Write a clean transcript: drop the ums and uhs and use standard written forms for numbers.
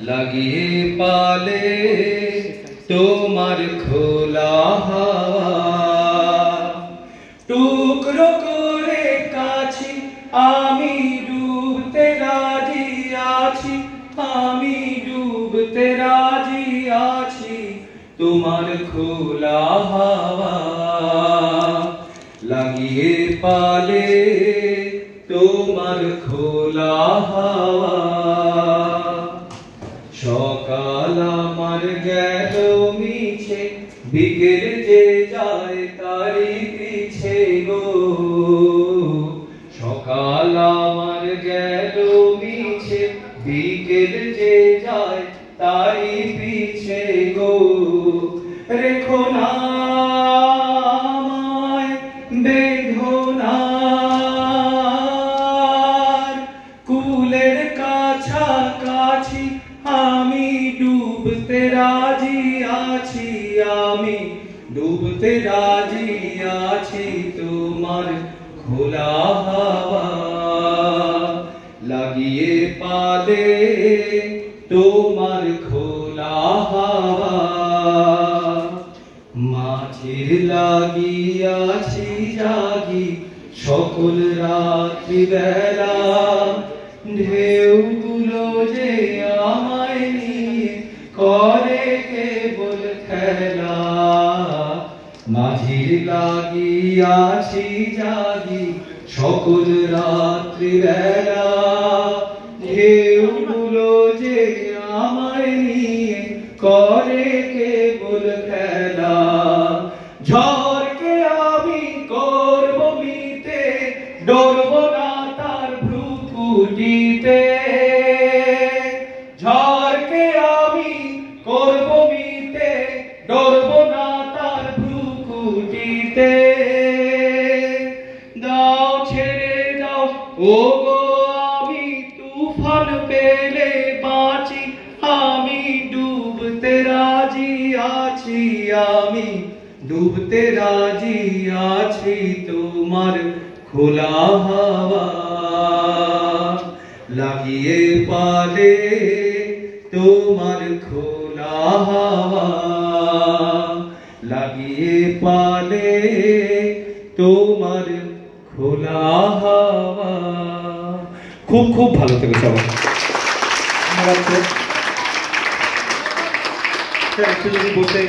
লাগিয়ে পালে তোমার খোলা হাওয়া, টুকরো করে কাছি আমি ডুবতে রাজি আছি, আমি ডুবতে রাজি আছি তোমার খোলা হাওয়া। লাগিয়ে পালে তোমার খোলা হাওয়া। সকাল আমার গেল মিছে, বিকেল যে যায় তারি পিছে গো। সকাল আমার গেল মিছে, বিকেল যে যায় তারি পিছে গো। রেখো না আমায় বেদনার কুলের কাছাকাছি, আমি ডুবতে রাজি আছি, আমি ডুবতে রাজি আছি তোমার খোলা হাওয়া। লাগিয়ে পালে তোমার খোলা হাওয়া। মাঝের লাগিয়াছি জাগি সকল রাত্রি বেলা, ঢেউগুলো যে আমায় নিয়ে করে কেবল খেলা। মাঝির লাগিয়াছি জাগি সকল রাত্রি বেলা, ঢেউগুলো যে আমায় নিয়ে করে কেবল খেলা। ঝড়কে আমি করব মিতে, ডরব না তার ভ্রুকুটিতে। ঝড়কে আমি করব মিতে, ডরব না তার ভ্রুকুটিতে। দাও ছেড়ে দাও ও গো আমি তুফান পেলে বাঁচি, আমি ডুবতে রাজি আছি, আমি ডুবতে রাজি আছি তোমার খোলা হাওয়া। লাগিয়ে পালে তোমার খোলা হাওয়া। লাগিয়ে পালে তোমার খোলা হাওয়া। খুব খুব ভালো থেকো সবাই। একটু যদি বলতে